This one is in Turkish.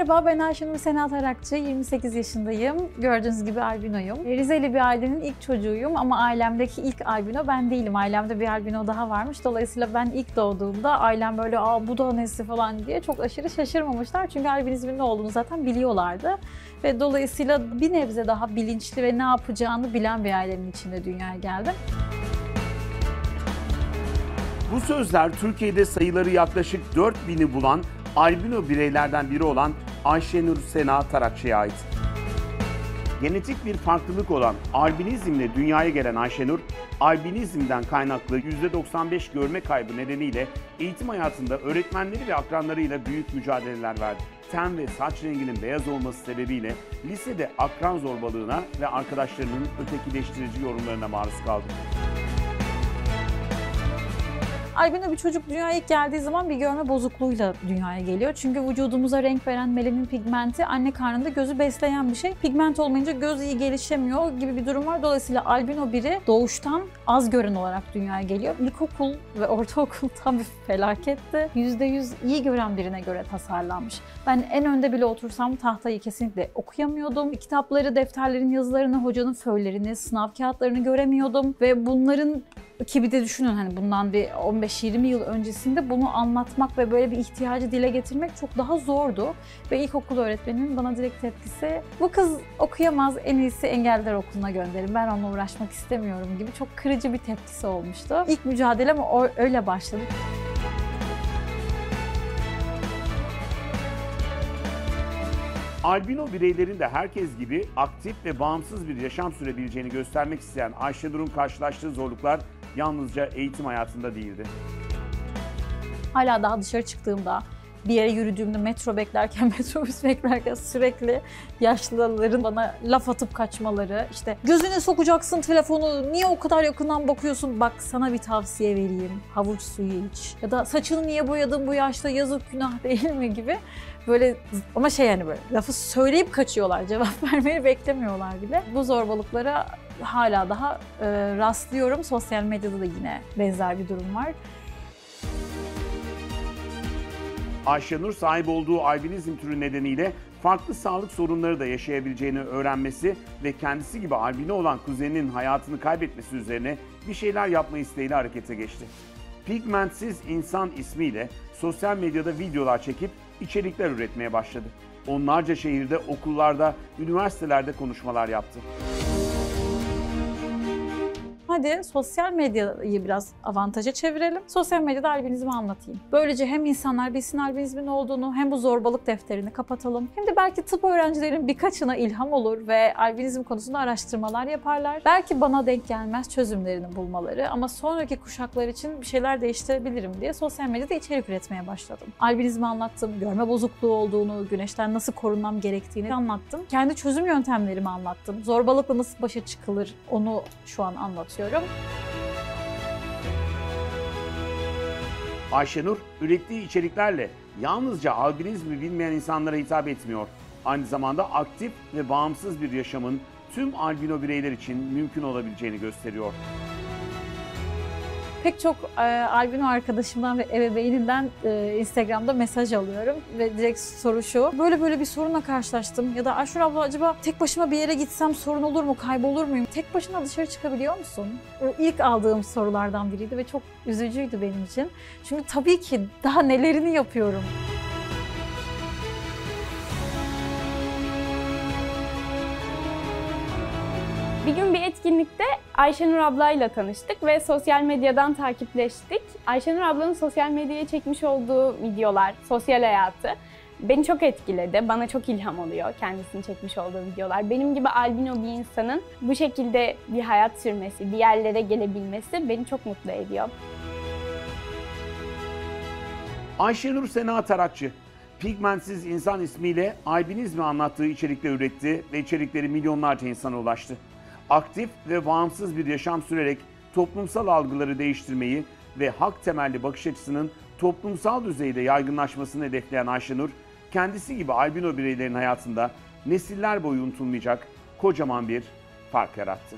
Merhaba, ben Ayşenur Sena Tarakçı, 28 yaşındayım. Gördüğünüz gibi albinoyum. Rizeli bir ailenin ilk çocuğuyum ama ailemdeki ilk albino ben değilim. Ailemde bir albino daha varmış. Dolayısıyla ben ilk doğduğumda ailem böyle bu da nesi falan diye çok aşırı şaşırmamışlar. Çünkü albinizmin ne olduğunu zaten biliyorlardı. Ve dolayısıyla bir nebze daha bilinçli ve ne yapacağını bilen bir ailenin içinde dünyaya geldim. Bu sözler Türkiye'de sayıları yaklaşık 4000'i bulan albino bireylerden biri olan Ayşenur Sena Tarakçı'ya ait. Genetik bir farklılık olan albinizmle dünyaya gelen Ayşenur, albinizmden kaynaklı %95 görme kaybı nedeniyle eğitim hayatında öğretmenleri ve akranlarıyla büyük mücadeleler verdi. Ten ve saç renginin beyaz olması sebebiyle lisede akran zorbalığına ve arkadaşlarının ötekileştirici yorumlarına maruz kaldı. Albino bir çocuk dünyaya ilk geldiği zaman bir görme bozukluğuyla dünyaya geliyor. Çünkü vücudumuza renk veren melanin pigmenti anne karnında gözü besleyen bir şey. Pigment olmayınca göz iyi gelişemiyor gibi bir durum var. Dolayısıyla albino biri doğuştan az gören olarak dünyaya geliyor. İlkokul ve ortaokul tam bir felaketti. %100 iyi gören birine göre tasarlanmış. Ben en önde bile otursam tahtayı kesinlikle okuyamıyordum. Kitapları, defterlerin yazılarını, hocanın föylerini, sınav kağıtlarını göremiyordum. Ve bunların ki bir de düşünün hani bundan bir 15-20 yıl öncesinde bunu anlatmak ve böyle bir ihtiyacı dile getirmek çok daha zordu. Ve ilkokul öğretmenimin bana direkt tepkisi, bu kız okuyamaz, en iyisi engelliler okuluna gönderin, ben onunla uğraşmak istemiyorum gibi çok kırıcı bir tepkisi olmuştu. İlk mücadelem öyle başladı. Albino bireylerin de herkes gibi aktif ve bağımsız bir yaşam sürebileceğini göstermek isteyen Ayşenur'un karşılaştığı zorluklar yalnızca eğitim hayatında değildi. Hala daha dışarı çıktığımda, bir yere yürüdüğümde, metro beklerken, metrobüs beklerken sürekli yaşlıların bana laf atıp kaçmaları, işte gözüne sokacaksın telefonu, niye o kadar yakından bakıyorsun, bak sana bir tavsiye vereyim, havuç suyu iç, ya da saçını niye boyadın bu yaşta, yazık günah değil mi gibi. Böyle ama yani böyle lafı söyleyip kaçıyorlar, cevap vermeyi beklemiyorlar bile. Bu zorbalıklara hala daha rastlıyorum. Sosyal medyada da yine benzer bir durum var. Ayşenur sahip olduğu albinizm türü nedeniyle farklı sağlık sorunları da yaşayabileceğini öğrenmesi ve kendisi gibi albino olan kuzeninin hayatını kaybetmesi üzerine bir şeyler yapma isteğiyle harekete geçti. Pigmentsiz İnsan ismiyle sosyal medyada videolar çekip içerikler üretmeye başladı. Onlarca şehirde, okullarda, üniversitelerde konuşmalar yaptı. Hadi sosyal medyayı biraz avantaja çevirelim. Sosyal medyada albinizmi anlatayım. Böylece hem insanlar bilsin albinizmin olduğunu, hem bu zorbalık defterini kapatalım. Hem de belki tıp öğrencilerin birkaçına ilham olur ve albinizm konusunda araştırmalar yaparlar. Belki bana denk gelmez çözümlerini bulmaları ama sonraki kuşaklar için bir şeyler değiştirebilirim diye sosyal medyada içerik üretmeye başladım. Albinizmi anlattım, görme bozukluğu olduğunu, güneşten nasıl korunmam gerektiğini anlattım. Kendi çözüm yöntemlerimi anlattım. Zorbalıkla nasıl başa çıkılır onu şu an anlatıyorum. Ayşenur, ürettiği içeriklerle yalnızca albinizmi bilmeyen insanlara hitap etmiyor. Aynı zamanda aktif ve bağımsız bir yaşamın tüm albino bireyler için mümkün olabileceğini gösteriyor. Pek çok albino arkadaşımdan ve ebeveyninden Instagram'da mesaj alıyorum ve direkt soru şu: böyle bir sorunla karşılaştım ya da Ayşenur abla acaba tek başıma bir yere gitsem sorun olur mu, kaybolur muyum? Tek başına dışarı çıkabiliyor musun? O ilk aldığım sorulardan biriydi ve çok üzücüydü benim için. Çünkü tabii ki daha nelerini yapıyorum. Bir gün bir etkinlikte Ayşenur ablayla tanıştık ve sosyal medyadan takipleştik. Ayşenur ablanın sosyal medyaya çekmiş olduğu videolar, sosyal hayatı beni çok etkiledi. Bana çok ilham oluyor kendisinin çekmiş olduğu videolar. Benim gibi albino bir insanın bu şekilde bir hayat sürmesi, bir yerlere gelebilmesi beni çok mutlu ediyor. Ayşenur Sena Tarakçı, Pigmentsiz İnsan ismiyle albinizmi anlattığı içerikler üretti ve içerikleri milyonlarca insana ulaştı. Aktif ve bağımsız bir yaşam sürerek toplumsal algıları değiştirmeyi ve hak temelli bakış açısının toplumsal düzeyde yaygınlaşmasını hedefleyen Ayşenur, kendisi gibi albino bireylerin hayatında nesiller boyu unutulmayacak kocaman bir fark yarattı.